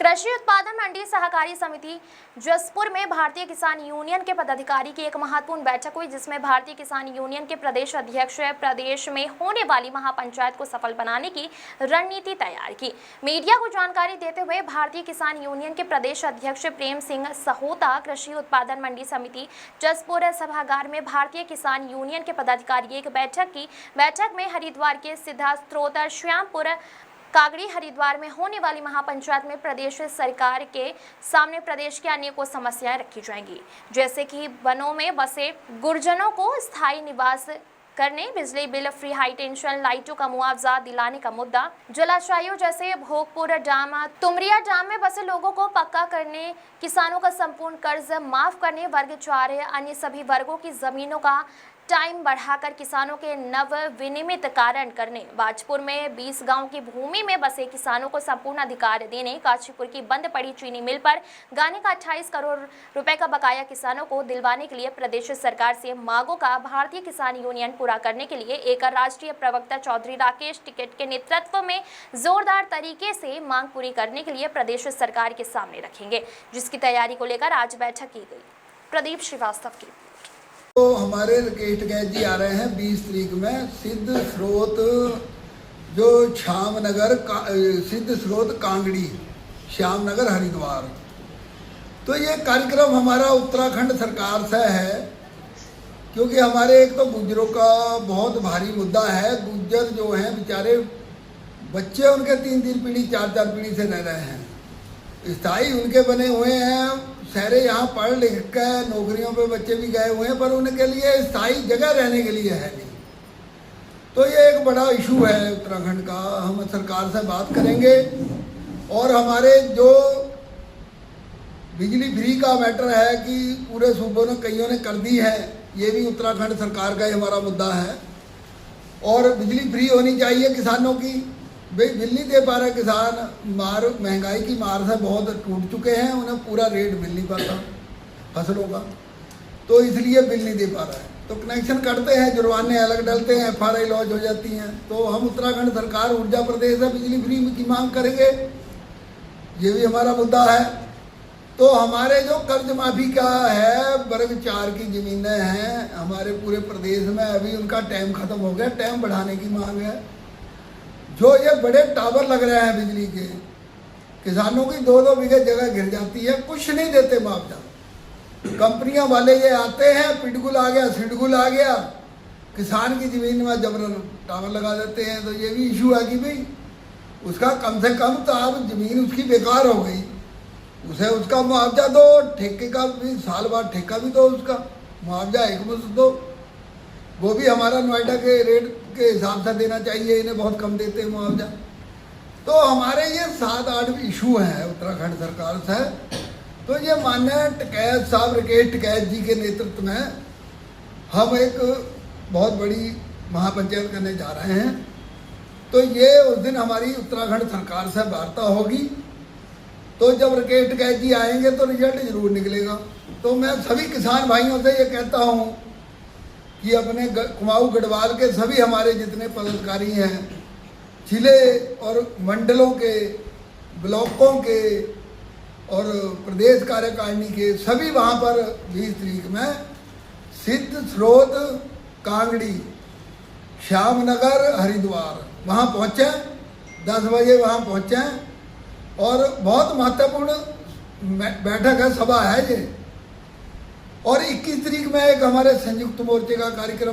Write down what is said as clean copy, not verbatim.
कृषि उत्पादन मंडी सहकारी समिति जसपुर में भारतीय किसान यूनियन के पदाधिकारी की एक महत्वपूर्ण बैठक हुई, जिसमें भारतीय किसान यूनियन के प्रदेश अध्यक्ष प्रदेश में होने वाली महापंचायत को सफल बनाने की रणनीति तैयार की। मीडिया को जानकारी देते हुए भारतीय किसान यूनियन के प्रदेश अध्यक्ष प्रेम सिंह सहोता कृषि उत्पादन मंडी समिति जसपुर सभागार में भारतीय किसान यूनियन के पदाधिकारी एक बैठक की। बैठक में हरिद्वार के सिद्धा स्त्रोत श्यामपुर कागड़ी हरिद्वार में होने वाली महापंचायत में प्रदेश सरकार के सामने प्रदेश की अनेकों समस्याएं रखी जाएंगी, जैसे कि वनों में बसे गुर्जरों को स्थायी निवास करने, बिजली बिल फ्री, हाई टेंशन लाइटों का मुआवजा दिलाने का मुद्दा, जलाशयों जैसे भोगपुर डाम, तुमरिया डाम में बसे लोगों को पक्का करने, किसानों का संपूर्ण कर्ज माफ करने, वर्ग 4 अन्य सभी वर्गों की जमीनों का टाइम बढ़ाकर किसानों के नव विनियमित कारण करने, बाजपुर में 20 गांव की भूमि में बसे किसानों को संपूर्ण अधिकार देने, काशीपुर की बंद पड़ी चीनी मिल पर गाने का 28 करोड़ रुपए का बकाया किसानों को दिलवाने के लिए प्रदेश सरकार से मांगों का भारतीय किसान यूनियन पूरा करने के लिए एक राष्ट्रीय प्रवक्ता चौधरी राकेश टिकैत के नेतृत्व में जोरदार तरीके से मांग पूरी करने के लिए प्रदेश सरकार के सामने रखेंगे, जिसकी तैयारी को लेकर आज बैठक की गई। प्रदीप श्रीवास्तव की तो हमारे राकेश टिकैत जी आ रहे हैं 20 तारीख में सिद्ध स्रोत जो सिद्ध स्रोत कांगड़ी श्यामनगर हरिद्वार। तो ये कार्यक्रम हमारा उत्तराखंड सरकार से है, क्योंकि हमारे एक तो गुज्जरों का बहुत भारी मुद्दा है। गुज्जर जो हैं बेचारे बच्चे उनके 3 पीढ़ी 4 पीढ़ी से रह रहे हैं, स्थायी उनके बने हुए हैं। शहरे यहाँ पढ़ लिख के नौकरियों पे बच्चे भी गए हुए हैं, पर उनके लिए स्थायी जगह रहने के लिए है नहीं। तो ये एक बड़ा इशू है उत्तराखंड का। हम सरकार से बात करेंगे और हमारे जो बिजली फ्री का मैटर है कि पूरे सूबों ने कईयों ने कर दी है, ये भी उत्तराखंड सरकार का ही हमारा मुद्दा है। और बिजली फ्री होनी चाहिए किसानों की। भाई बिल नहीं दे पा रहे किसान, महंगाई की मार से बहुत टूट चुके हैं, उन्हें पूरा रेट मिल नहीं पाता फसलों का, तो इसलिए बिल नहीं दे पा रहा है। तो कनेक्शन कटते हैं, जुर्माने अलग डलते हैं, FRI लॉन्च हो जाती हैं। तो हम उत्तराखंड सरकार ऊर्जा प्रदेश है, बिजली फ्री की मांग करेंगे, ये भी हमारा मुद्दा है। तो हमारे जो कर्ज माफी का है, वर्ग 4 की ज़मीनें हैं हमारे पूरे प्रदेश में, अभी उनका टाइम ख़त्म हो गया, टाइम बढ़ाने की मांग है। जो ये बड़े टावर लग रहे हैं बिजली के, किसानों की 2-2 बीघे जगह गिर जाती है, कुछ नहीं देते मुआवजा। कंपनियां वाले ये आते हैं, पिटगुल आ गया, सिडगुल आ गया, किसान की ज़मीन में जबरन टावर लगा देते हैं। तो ये भी इशू है कि भाई उसका कम से कम तो अब ज़मीन उसकी बेकार हो गई, उसे उसका मुआवजा दो। ठेके का भी साल बाद ठेका भी दो, उसका मुआवजा एकमुश्त दो। वो भी हमारा नोएडा के रेट के हिसाब से देना चाहिए, इन्हें बहुत कम देते हैं मुआवजा। तो हमारे ये 7-8 इशू हैं उत्तराखंड सरकार से। तो ये माननीय टिकैत साहब राकेश टिकैत जी के नेतृत्व में हम एक बहुत बड़ी महापंचायत करने जा रहे हैं। तो ये उस दिन हमारी उत्तराखंड सरकार से वार्ता होगी। तो जब राकेश टिकैत जी आएंगे तो रिजल्ट जरूर निकलेगा। तो मैं सभी किसान भाइयों से ये कहता हूँ कि अपने कुमाऊं गढ़वाल के सभी हमारे जितने पदाधिकारी हैं, जिले और मंडलों के, ब्लॉकों के और प्रदेश कार्यकारिणी के, सभी वहाँ पर 20 तारीख में सिद्ध स्रोत कांगड़ी श्यामनगर हरिद्वार वहाँ पहुँचें, 10 बजे वहाँ पहुँचें। और बहुत महत्वपूर्ण बैठक है, सभा है ये। और 21 तारीख में एक हमारे संयुक्त मोर्चे का कार्यक्रम